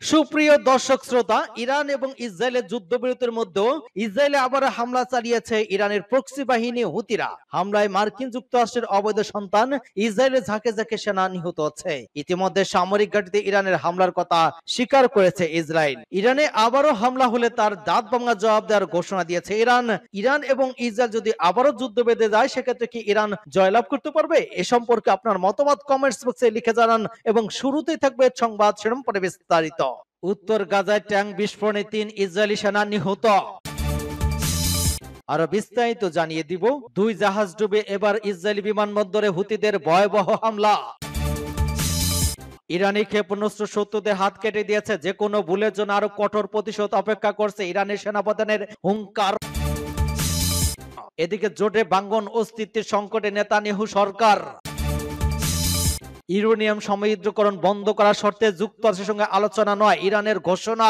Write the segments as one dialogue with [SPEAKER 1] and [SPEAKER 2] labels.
[SPEAKER 1] সুপ্রিয় দর্শক শ্রোতা, ইরান এবং ইসরায়েলের যুদ্ধবিরতির মধ্যে ইসরায়েলে আবার হামলা চালিয়েছে ইরানের প্রক্সি বাহিনী হুতিরা। হামলায় মার্কিন যুক্তরাষ্ট্রের অবৈধ সন্তান ইসরায়েলের ঝাঁকে ঝাঁকে সেনা নিহত হচ্ছে। ইতিমধ্যে সামরিক ঘাঁটিতে ইরানের হামলার কথা স্বীকার করেছে ইসরায়েল। ইরানে আবারও হামলা হলে তার দাঁত ভাঙা জবাব দেওয়ার ঘোষণা দিয়েছে ইরান। ইরান এবং ইসরায়েল যদি আবারও যুদ্ধ বেঁধে যায়, সেক্ষেত্রে কি ইরান জয়লাভ করতে পারবে? এ সম্পর্কে আপনার মতামত কমেন্টস বক্সে লিখে জানান এবং শুরুতেই থাকবে সংবাদ শিরোনাম পরে বিস্তারিত। উত্তর গাজায় ট্যাঙ্ক বিস্ফোরণে ৩ ইসরায়েলি সেনা নিহত। আরো বিস্তারিত জানিয়ে দিব। ২ জাহাজ ডুবে এবার ইসরায়েলি বিমানবন্দরে হুতিদের ভয়াবহ হামলা। ইরানি ক্ষেপণাস্ত্র শত্রুদের হাত কেটে দিয়েছে, যে কোনো ভুলের জন্য আরো কঠোর প্রতিশোধ অপেক্ষা করছে ইরানের সেনাপ্রধানের হুঙ্কার। এদিকে জোটে ভাঙ্গন অস্তিত্বের সংকটে নেতানিয়াহু সরকার। ইউরেনিয়াম সমৃদ্ধকরণ বন্ধ করার শর্তে যুক্তরাষ্ট্রের সঙ্গে আলোচনা নয় ইরানের ঘোষণা।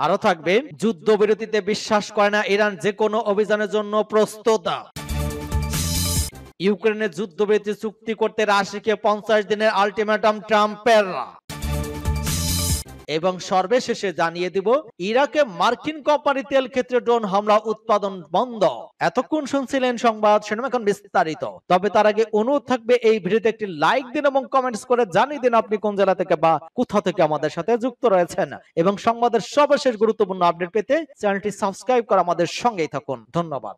[SPEAKER 1] আরো থাকবে, যুদ্ধবিরতিতে বিশ্বাস করে না ইরান, যে কোনো অভিযানের জন্য প্রস্তুত। ইউক্রেনের যুদ্ধবিরতি চুক্তি করতে রাশিয়াকে 50 দিনের আলটিমেটাম ট্রাম্পের। এবং সর্বশেষে জানিয়ে দিব, ইরাকে মার্কিন কোম্পানি তেল ক্ষেত্রে ড্রোন হামলা উৎপাদন বন্ধ। এতক্ষণ শুনছিলেন সংবাদ শিরোনাম, এখন বিস্তারিত। তবে তার আগে অনুরোধ থাকবে, এই ভিডিওতে একটি লাইক দিন এবং কমেন্টস করে জানিয়ে দিন আপনি কোন জেলা থেকে বা কোথা থেকে আমাদের সাথে যুক্ত রয়েছেন। এবং সংবাদের সর্বশেষ গুরুত্বপূর্ণ আপডেট পেতে চ্যানেলটি সাবস্ক্রাইব করে আমাদের সঙ্গেই থাকুন। ধন্যবাদ।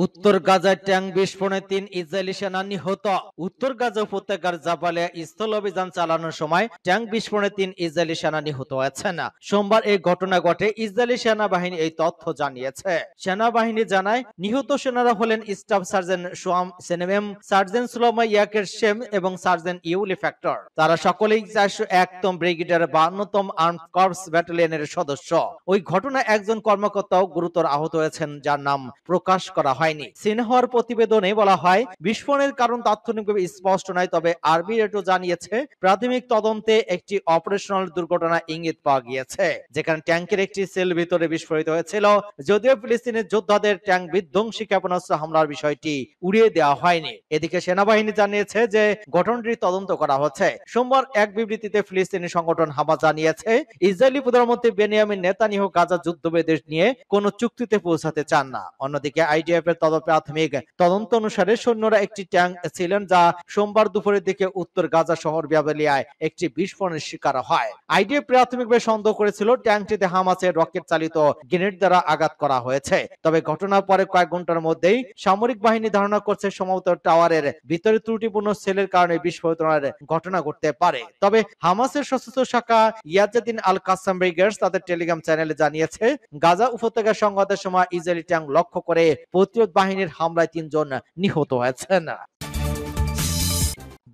[SPEAKER 1] উত্তর গাজায় ট্যাঙ্ক বিস্ফোরণে ৩ ইসরায়েলি সেনা নিহত। উত্তর গাজা উপত্যকার জাবালিয়া স্থল অভিযান চালানোর সময় ট্যাঙ্ক বিস্ফোরণে ৩ ইসরায়েলি সেনা নিহত হয়েছেন। সোমবার এই ঘটনা ঘটে। ইসরায়েলি সেনাবাহিনী এই তথ্য জানিয়েছে। সেনাবাহিনী জানায়, নিহত সেনারা হলেন স্টাফ সার্জেন্ট সোয়াম সেনেমেম, সার্জেন্ট সুলোমা ইয়াকের শেম এবং সার্জেন্ট ইউলি ফ্যাক্টর। তারা সকলেই ৪০১তম ব্রিগেডের ৫২তম আর্মড কর্পস ব্যাটালিয়নের সদস্য। ওই ঘটনায় একজন কর্মকর্তাও গুরুতর আহত হয়েছেন, যার নাম প্রকাশ করা হয়নি। সিনহুয়ার প্রতিবেদনে বলা হয়, বিস্ফোরণের কারণ তাৎক্ষণিকভাবে স্পষ্ট নয়, তবে আরবি রেডিও জানিয়েছে প্রাথমিক তদন্তে একটি অপারেশনাল দুর্ঘটনা ইঙ্গিত পাওয়া গিয়েছে, যেখানে ট্যাঙ্কের একটি সেল ভিতরে বিস্ফোরিত হয়েছিল। যদিও ফিলিস্তিনের যোদ্ধাদের ট্যাঙ্ক বিধ্বংসী ক্ষেপণাস্ত্র হামলার বিষয়টি উড়িয়ে দেওয়া হয়নি। এদিকে সেনাবাহিনী জানিয়েছে যে ঘটনাটি তদন্ত করা হচ্ছে। সোমবার এক বিবৃতিতে ফিলিস্তিনি সংগঠন হামাস জানিয়েছে, ইসরায়েলি প্রধানমন্ত্রী বেনিয়ামিন নেতানিয়াহু গাজা যুদ্ধবিরতি নিয়ে কোনো চুক্তিতে পৌঁছাতে চান না। অন্যদিকে আইডিএফ এর প্রাথমিক তদন্ত অনুসারে সৈন্যরা একটি ট্যাঙ্ক ছিলেন, যা সোমবার দুপুরের দিকে উত্তর গাজা শহর জাবালিয়ায় একটি বিস্ফোরণের শিকার হয়। আইডিএফ প্রাথমিকভাবে সন্দেহ করেছিল ট্যাঙ্কটিতে হামাসের রকেট চালিত গ্রেনেড দ্বারা আঘাত করা হয়েছে। তবে ঘটনার পরে কয়েক ঘন্টার মধ্যেই সামরিক বাহিনী ধারণা করছে সম্ভবত টাওয়ারের ভিতরে ত্রুটিপূর্ণ সেলের কারণে বিস্ফোরণের ঘটনা ঘটতে পারে। তবে হামাসের সশস্ত্র শাখা ইয়াজেদিন আল কাসাম ব্রিগেডস তাদের টেলিগ্রাম চ্যানেলে জানিয়েছে, গাজা উপত্যকার সংঘাতের সময় ইসরায়েলি ট্যাঙ্ক লক্ষ্য করে প্রতিরোধ বাহিনীর হামলায় ৩ জন নিহত হয়েছেন।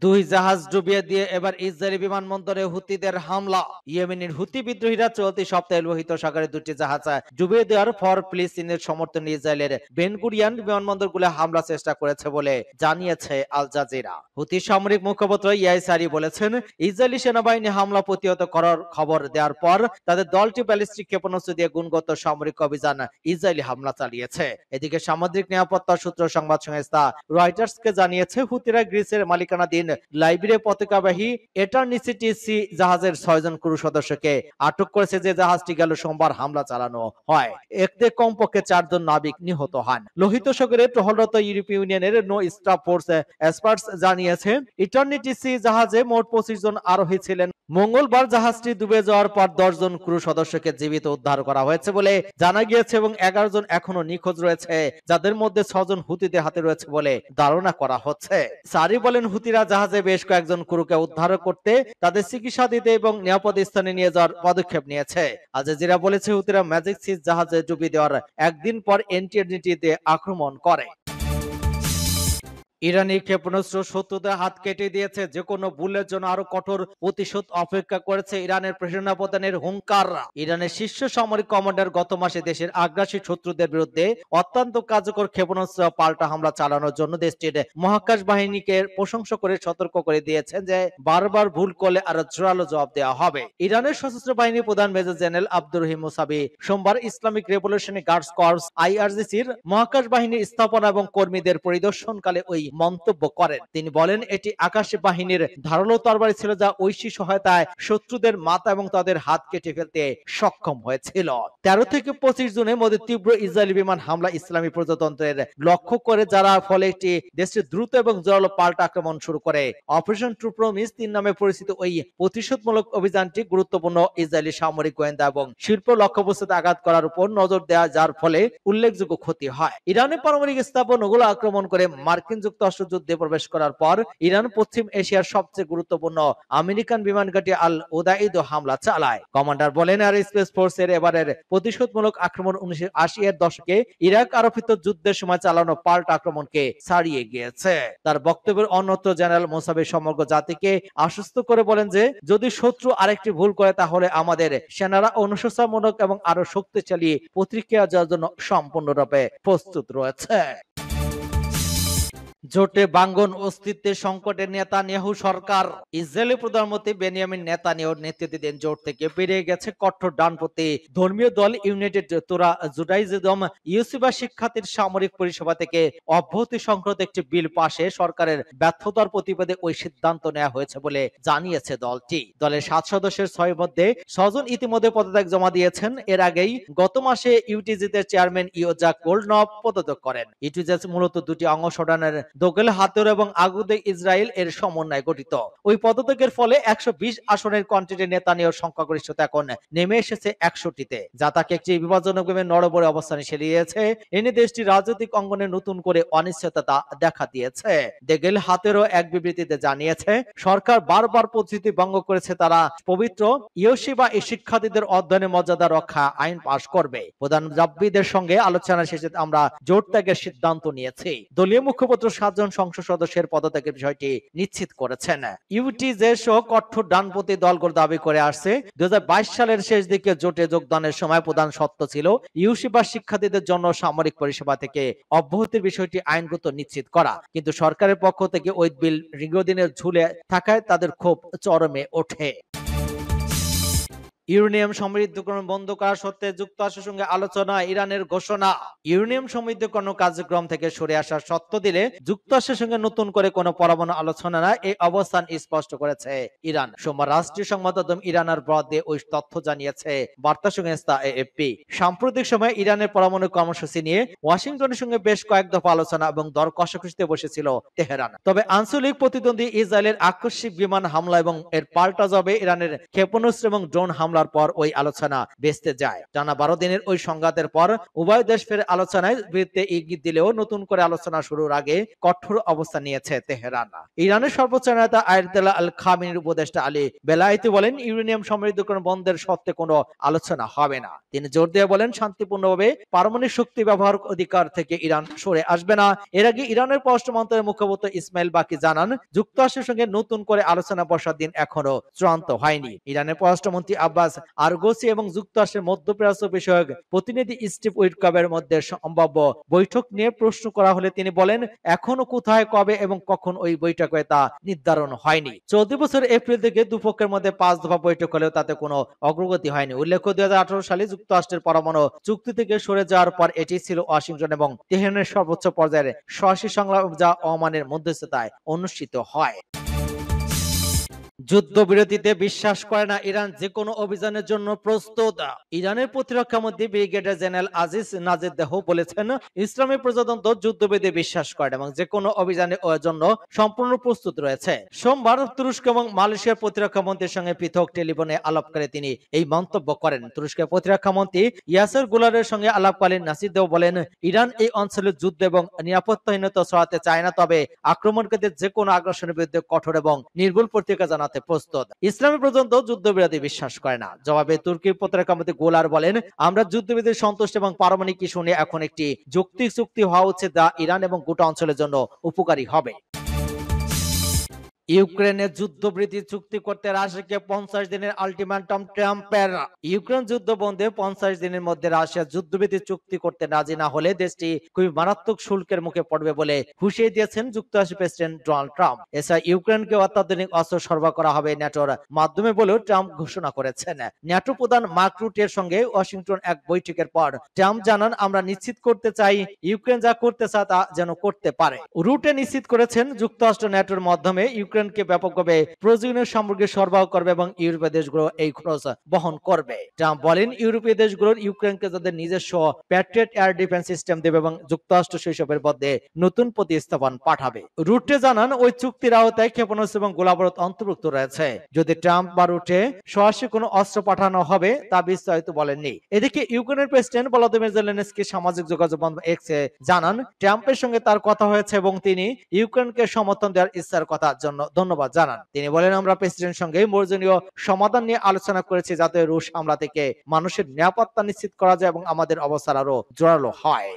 [SPEAKER 1] ২ জাহাজ ডুবিয়ে দিয়ে এবার ইসরায়েলি বিমানবন্দরে হুতিদের হামলা। ইয়েমেনের হুতি বিদ্রোহীরা চলতি সপ্তাহে লোহিত সাগরে ২টি জাহাজ ডুবিয়ে দেওয়ার পর ফিলিস্তিনের সমর্থনে ইসরায়েলের বেন গুরিয়ন বিমানবন্দরগুলো হামলা চেষ্টা করেছে বলে জানিয়েছে আল জাজিরা। হুতি সামরিক মুখপাত্র ইয়াইসারি বলেছেন, ইসরায়েলি সেনাবাহিনী হামলা প্রতিহত করার খবর দেওয়ার পর তাদের দলটি ব্যালিস্টিক ক্ষেপণাস্ত্র দিয়ে গুণগত সামরিক অভিযান ইসরায়েলি হামলা চালিয়েছে। এদিকে সামুদ্রিক নিরাপত্তা সূত্র সংবাদ সংস্থা রয়টার্সকে জানিয়েছে, হুতিরা গ্রিসের মালিকানাধীন লাইবেরিয়া পতাকাবাহী এটারনিসিটি সি জাহাজের ৬ জন ক্রু সদস্যকে আটক করেছে, যে জাহাজটি গেল সোমবার হামলা চালানো হয়। এতে কমপক্ষে ৪ জন নাবিক নিহত হন। লোহিত সাগরে টহলরত ইউরোপীয় ইউনিয়নের নো স্টাফ ফোর্স এক্সপার্টস জানিয়েছে, ইটারনিটি সি জাহাজে মোট ২৫ জন আরোহী ছিলেন। মঙ্গলবার জাহাজটি ডুবে যাওয়ার পর ১০ জন ক্রু সদস্যকে জীবিত উদ্ধার করা হয়েছে বলে জানা গিয়েছে এবং ১১ জন এখনো নিখোঁজ রয়েছে, যাদের মধ্যে ৬ জন হুতিদের হাতে রয়েছে বলে ধারণা করা হচ্ছে। সারি বলেন, হুতিরা জাহাজে বেশ কয়েকজন ক্রুকে উদ্ধার করতে, তাদের চিকিৎসা দিতে এবং নিরাপদ স্থানে নিয়ে যাওয়ার পদক্ষেপ নিয়েছে। আল জাজিরা বলেছে, হুতিরা ম্যাজিক সিজ জাহাজে ডুবিয়ে দেওয়ার একদিন পর এনটিএনটিতে আক্রমণ করে। ইরানি ক্ষেপণাস্ত্র শত্রুদের হাত কেটে দিয়েছে, যে কোনো ভুলের জন্য আরো কঠোর প্রতিশোধ অপেক্ষা করেছে ইরানের সেনাপ্রধানের হুঙ্কার। ইরানের শীর্ষ সামরিক কমান্ডার গত মাসে দেশের আগ্রাসী শত্রুদের বিরুদ্ধে অত্যন্ত কার্যকর ক্ষেপণাস্ত্র পাল্টা হামলা চালানোর জন্য দেশটির মহাকাশ বাহিনীকে প্রশংসা করে সতর্ক করে দিয়েছেন যে বারবার ভুল করলে আরো জোরালো জবাব দেওয়া হবে। ইরানের সশস্ত্র বাহিনী প্রধান মেজর জেনারেল আব্দুর রহিম মুসাবি সোমবার ইসলামিক রেভলিউশনারি গার্ডস কর্পস আইআরজিসির মহাকাশ বাহিনীর স্থাপনা এবং কর্মীদের পরিদর্শনকালে ওই মন্তব্য করেন। তিনি বলেন এটি আকাশী বাহিনীর ধারালো তরবারি ছিল যা ঐশী সহায়তায় শত্রুদের মাথা এবং তাদের হাত কেটে ফেলতে সক্ষম হয়েছিল। 13 থেকে 25 জুনে মোদীর তীব্র ইসরায়েলি বিমান হামলা ইসলামী প্রজাতন্ত্রের লক্ষ্য করে, যারা ফলে একটি দেশে দ্রুত এবং জোরালো পাল্টা আক্রমণ শুরু করে। অপারেশন ট্রু প্রমিস 3 নামে পরিচিত ওই প্রতিশোধমূলক অভিযানটি গুরুত্বপূর্ণ ইসরায়েলি সামরিক গোয়েন্দা এবং শিল্প লক্ষ্যবস্তুতে আঘাত করার উপর নজর দেয়া, যার ফলে উল্লেখযোগ্য ক্ষতি হয়। ইরানের পারমাণবিক স্থাপনাগুলো আক্রমণ করে মার্কিন যুক্তরাষ্ট্র যুদ্ধে প্রবেশ করার পর ইরান পশ্চিম এশিয়ার সবচেয়ে গুরুত্বপূর্ণ আমেরিকান বিমান ঘাঁটি আল উদাইদ হামলা চালায়। কমান্ডার বলেন এয়ার স্পেস ফোর্সের এবারের প্রতিশোধমূলক আক্রমণ 1980 এর দশকে ইরাক আরোপিত যুদ্ধের সময় চালানো পাল্টা আক্রমণকে ছাড়িয়ে গিয়েছে। তার বক্তব্যের অন্যত্র জেনারেল মোসাবি সমগ্র জাতিকে আশ্বস্ত করে বলেন যে যদি শত্রু আরেকটি ভুল করে তাহলে আমাদের সেনারা অনুশোচনামূলক এবং আরো শক্তিশালী প্রতিক্রিয়া দেওয়ার জন্য সম্পূর্ণরূপে প্রস্তুত রয়েছে। জোটে ভাঙ্গন অস্তিত্বের সংকটের নেতানিয়াহু সরকার। ইসরায়েলি প্রধানমন্ত্রী বেনিয়ামিন নেতানিয়াহুর নেতৃত্বাধীন জোট থেকে বেরিয়ে গেছে কঠোর ডানপন্থী ধর্মীয় দল ইউনাইটেড তোরা জুডাইজম ইউসিবা শিক্ষার্থীর সামরিক পরিষেবা থেকে অব্যাহতি সংক্রান্ত একটি বিল পাশে সরকারের ব্যর্থতার প্রতিবাদে ওই সিদ্ধান্ত নেওয়া হয়েছে বলে জানিয়েছে দলটি। দলের 7 সদস্যের 6 মধ্যে 6 জন ইতিমধ্যে পদত্যাগ জমা দিয়েছেন। এর আগেই গত মাসে ইউটিজিতে চেয়ারম্যান ইয়োজা কোল্ডনভ পদত্যাগ করেন। ইউটিজি মূলত দুটি অংশগ্রহণের দোগেল হাতের এবং আগুদে ইসরায়েল এর সমন্বয়ে গঠিত। ওই পদত্যাগের ফলে 120 আসনের কন্টেন্টে নেতানিয়াহুর সংখ্যাগরিষ্ঠতা এখন নেমে এসেছে 61টিতে, যা তাকে একটি বিভাজনক্রমে নড়বড়ে অবস্থানে ফেলিয়েছে। এনে দেশটি রাজনৈতিক অঙ্গনে নতুন করে অনিশ্চয়তা দেখা দিয়েছে। দেগেল হাতেরও এক বিবৃতিতে জানিয়েছে সরকার বারবার প্রতিশ্রুতি ভঙ্গ করেছে, তারা পবিত্র ইয়োশিবা এই শিক্ষার্থীদের অধ্যয়নের মর্যাদা রক্ষা আইন পাশ করবে। প্রধান রাব্বিদের সঙ্গে আলোচনা শেষে আমরা জোট ত্যাগের সিদ্ধান্ত নিয়েছি। দলীয় মুখপাত্র 7 জন সংসদ সদস্যের পদত্যাগের বিষয়টি নিশ্চিত করেছেন। ইউটিজে সহ কঠোর ডানপন্থী দলগুলো দাবি করে আসছে 2022 সালের শেষ দিকে জোটে যোগদানের সময় প্রধান শর্ত ছিল ইউসিবা শিক্ষার্থীদের জন্য সামরিক পরিষেবা থেকে অব্যাহতির বিষয়টি আইনগত নিশ্চিত করা, কিন্তু সরকারের পক্ষ থেকে ওই বিল দীর্ঘদিনের ঝুলে থাকায় তাদের ক্ষোভ চরমে ওঠে। ইউরেনিয়াম সমৃদ্ধকরণ বন্ধ করা সত্ত্বে যুক্তরাষ্ট্রের সঙ্গে আলোচনা, ইরানের ঘোষণা। ইউরেনিয়াম সমৃদ্ধকরণ কার্যক্রম থেকে সরে আসার শর্ত দিলে যুক্তরাষ্ট্রের সঙ্গে নতুন করে কোনো পরমাণু আলোচনা না, এই অবস্থান স্পষ্ট করেছে ইরান। সোমবার রাষ্ট্রীয় সংবাদ মাধ্যম ইরানের বরাত দিয়ে ওই তথ্য জানিয়েছে বার্তা সংস্থা এএফপি। সাম্প্রতিক সময়ে ইরানের পরমাণু কর্মসূচি নিয়ে ওয়াশিংটনের সঙ্গে বেশ কয়েক দফা আলোচনা এবং দর কষাকষিতে বসেছিল তেহরান। তবে আঞ্চলিক প্রতিদ্বন্দ্বী ইসরায়েলের আকস্মিক বিমান হামলা এবং এর পাল্টা জবাবে ইরানের ক্ষেপণাস্ত্র এবং ড্রোন হামলার পর ওই আলোচনা ভেস্তে যায়। টানা 12 দিনের ওই সংঘাতের পর উভয় দেশ ফের আলোচনায় বৃত্তে ইঙ্গিত দিলেও নতুন করে আলোচনা শুরুর আগে কঠোর অবস্থান নিয়েছে তেহরান। ইরানের সর্বোচ্চ নেতা আয়াতুল্লাহ আল খামেনির উপদেষ্টা আলী বেলায়েতি বলেন ইউরেনিয়াম সমৃদ্ধকরণ বন্ধের সত্ত্বে কোনো আলোচনা হবে না। তিনি জোর দিয়ে বলেন শান্তিপূর্ণভাবে পারমাণবিক শক্তি ব্যবহার অধিকার থেকে ইরান সরে আসবে না। এর আগে ইরানের পররাষ্ট্র মন্ত্রণালয়ের মুখপাত্র ইসমাইল বাকি জানান যুক্তরাষ্ট্রের সঙ্গে নতুন করে আলোচনা বসার দিন এখনো চূড়ান্ত হয়নি। ইরানের পররাষ্ট্রমন্ত্রী আব্বাস আরগোসি এবং যুক্তরাষ্ট্রের মধ্যপ্রাচ্য বিষয়ক প্রতিনিধি স্টিভ উইটকফের মধ্যে সম্ভাব্য বৈঠক নিয়ে প্রশ্ন করা হলে তিনি বলেন এখনো কোথায়, কবে এবং কখন ওই বৈঠকে তা নির্ধারণ হয়নি। চলতি বছর এপ্রিল থেকে দুপক্ষের মধ্যে 5 দফা বৈঠক হলেও তাতে কোনো অগ্রগতি হয়নি। উল্লেখ্য 2018 সালে যুক্তরাষ্ট্রের পরমাণু চুক্তি থেকে সরে যাওয়ার পর এটি ছিল ওয়াশিংটন এবং তেহরানের সর্বোচ্চ পর্যায়ের সরাসরি সংলাপ, যা ওমানের মধ্যস্থতায় অনুষ্ঠিত হয়। যুদ্ধবিরতিতে বিশ্বাস করে না ইরান, যে কোনো অভিযানের জন্য প্রস্তুত। ইরানের প্রতিরক্ষা মন্ত্রী ব্রিগেডিয়ার জেনারেল আজিজ নাজেরদেহ বলেছেন ইসলামী প্রজাতন্ত্র যুদ্ধবিরতি বিশ্বাস করে এবং যে কোনো অভিযানের জন্য সম্পূর্ণ প্রস্তুত রয়েছে। সোমবার তুরস্ক এবং মালয়েশিয়ার প্রতিরক্ষা মন্ত্রীর সঙ্গে পৃথক টেলিফোনে আলাপকালে তিনি এই মন্তব্য করেন। তুরস্কের প্রতিরক্ষা মন্ত্রী ইয়াসের গুলারের সঙ্গে আলাপকালীন নাসিরদেহ বলেন ইরান এই অঞ্চলে যুদ্ধ এবং নিরাপত্তাহীনতা ছড়াতে চায় না, তবে আক্রমণকারীদের যে কোনো আগ্রাসনের বিরুদ্ধে কঠোর এবং নির্ভুল প্রতিক্রিয়া জানাতে প্রস্তুত। ইসলামী পর্যন্ত যুদ্ধবিরতি বিশ্বাস করে না। জবাবে তুর্কির প্রতিরক্ষা মন্ত্রী গোলার বলেন আমরা যুদ্ধবিরতি সন্তুষ্ট এবং পারমাণবিক ইস্যু নিয়ে এখন একটি যৌক্তিক চুক্তি হওয়া উচিত, যা ইরান এবং গোটা অঞ্চলের জন্য উপকারী হবে। ইউক্রেনের যুদ্ধবৃত্তি চুক্তি করতে রাশিয়াকে 50 দিনের আলটিমেটাম ট্রাম্পের। ইউক্রেন যুদ্ধ বন্ধে 50 দিনের মধ্যে রাশিয়া যুদ্ধবৃত্তি চুক্তি করতে রাজি না হলে দেশটি খুবই মারাত্মক শুল্কের মুখে পড়বে বলে হুঁশিয়ারি দিয়েছেন যুক্তরাষ্ট্রের প্রেসিডেন্ট ডোনাল্ড ট্রাম্প। এছাড়া ইউক্রেনকে অত্যাধুনিক অস্ত্র সরবরাহ করা হবে ন্যাটোর মাধ্যমে বলেও ট্রাম্প ঘোষণা করেছেন। ন্যাটো প্রধান মার্ক রুটের সঙ্গে ওয়াশিংটন এক বৈঠকের পর ট্রাম্প জানান, আমরা নিশ্চিত করতে চাই ইউক্রেন যা করতে চায় তা যেন করতে পারে। রুটে নিশ্চিত করেছেন যুক্তরাষ্ট্র ন্যাটোর মাধ্যমে ইউক্রেনকে ব্যাপকভাবে প্রয়োজনীয় সামগ্রী সরবরাহ করবে এবং ইউরোপীয় দেশগুলো এই খরচ বহন করবে। ট্রাম্প বলেন, ইউরোপীয় দেশগুলোর ইউক্রেনকে তাদের নিজস্ব প্যাট্রিয়ট এয়ার ডিফেন্স সিস্টেম দেবে এবং যুক্তরাষ্ট্র সেসবের মধ্যে নতুন প্রতিস্থাপন পাঠাবে। রুটে জানান, ওই চুক্তির আওতায় ক্ষেপণাস্ত্র এবং গোলাবারুদ অন্তর্ভুক্ত রয়েছে। যদি ট্রাম্প বা রুটে সরাসরি কোনো অস্ত্র পাঠানো হবে তা বিস্তারিত বলেননি। এদিকে ইউক্রেনের প্রেসিডেন্ট ভলোদিমির জেলেনস্কি সামাজিক যোগাযোগ মাধ্যম এক্সে জানান, ট্রাম্পের সঙ্গে তার কথা হয়েছে এবং তিনি ইউক্রেনকে সমর্থন দেওয়ার ইচ্ছার কথার জন্য ধন্যবাদ জানান। তিনি বলেন, আমরা প্রেসিডেন্টের সঙ্গে প্রয়োজনীয় সমাধান নিয়ে আলোচনা করেছি যাতে রুশ হামলা থেকে মানুষের নিরাপত্তা নিশ্চিত করা যায় এবং আমাদের অবস্থান আরো জোরালো হয়।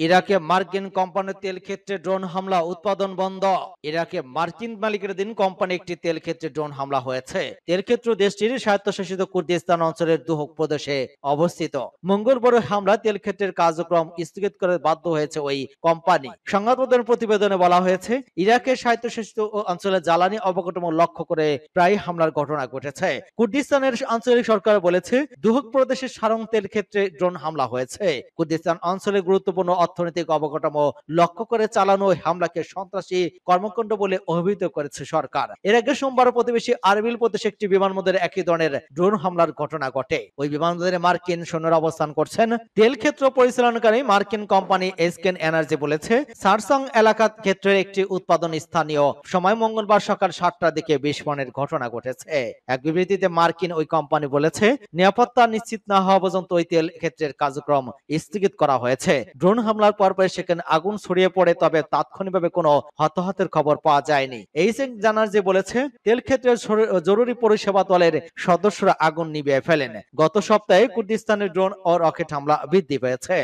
[SPEAKER 1] ইরাকে মার্কিন কোম্পানির তেল ক্ষেত্রে ড্রোন হামলা, উৎপাদন বন্ধ। ইরাকে মার্কিন মালিকানাধীন কোম্পানি একটি তেল ক্ষেত্রে ড্রোন হামলা হয়েছে। তেল ক্ষেত্র দেশটির স্বায়ত্তশাসিত কুর্দিস্তান অঞ্চলের দুহক প্রদেশে অবস্থিত। মঙ্গলবার হামলা তেল ক্ষেত্রের কার্যক্রম স্থগিত করে বাধ্য হয়েছে ওই কোম্পানি। সংবাদপত্রের প্রতিবেদনে বলা হয়েছে, ইরাকের স্বায়ত্তশাসিত অঞ্চলে জ্বালানি অবকাঠামো লক্ষ্য করে প্রায় হামলার ঘটনা ঘটেছে। কুর্দিস্তানের আঞ্চলিক সরকার বলেছে, দুহক প্রদেশের সারং তেল ক্ষেত্রে ড্রোন হামলা হয়েছে। কুর্দিস্তান অঞ্চলে গুরুত্বপূর্ণ অর্থনৈতিক অবকাঠামো লক্ষ্য করে চালানো ওই হামলাকে সন্ত্রাসী কর্মকাণ্ড বলে অভিহিত করেছে সরকার। এর আগে সোমবার প্রতিবেশী আরবিল প্রদেশে একটি বিমানবন্দরে একই ধরনের ড্রোন হামলার ঘটনা ঘটে। ওই বিমানবন্দরে মার্কিন সৈন্যরা অবস্থান করছেন। তেল ক্ষেত্র পরিচালনাকারী মার্কিন কোম্পানি এসকেন এনার্জি বলেছে, সারসং এলাকা ক্ষেত্রের একটি উৎপাদন স্থানীয় সময় মঙ্গলবার সকাল 7টার দিকে বিস্ফোরণের ঘটনা ঘটেছে। এক বিবৃতিতে মার্কিন ওই কোম্পানি বলেছে, নিরাপত্তা নিশ্চিত না হওয়া পর্যন্ত ওই তেল ক্ষেত্রের কার্যক্রম স্থগিত করা হয়েছে। ড্রোন হামলার পরপর সেখানে আগুন ছড়িয়ে পড়ে, তবে তাৎক্ষণিকভাবে কোনো হতাহতের খবর পাওয়া যায়নি। এইচএন জানার্জি বলেছে, তেল ক্ষেত্রের জরুরি পরিষেবা দলের সদস্যরা আগুন নিভিয়ে ফেলেন। গত সপ্তাহে কুর্দিস্তানের ড্রোন ও রকেট হামলা বৃদ্ধি পেয়েছে।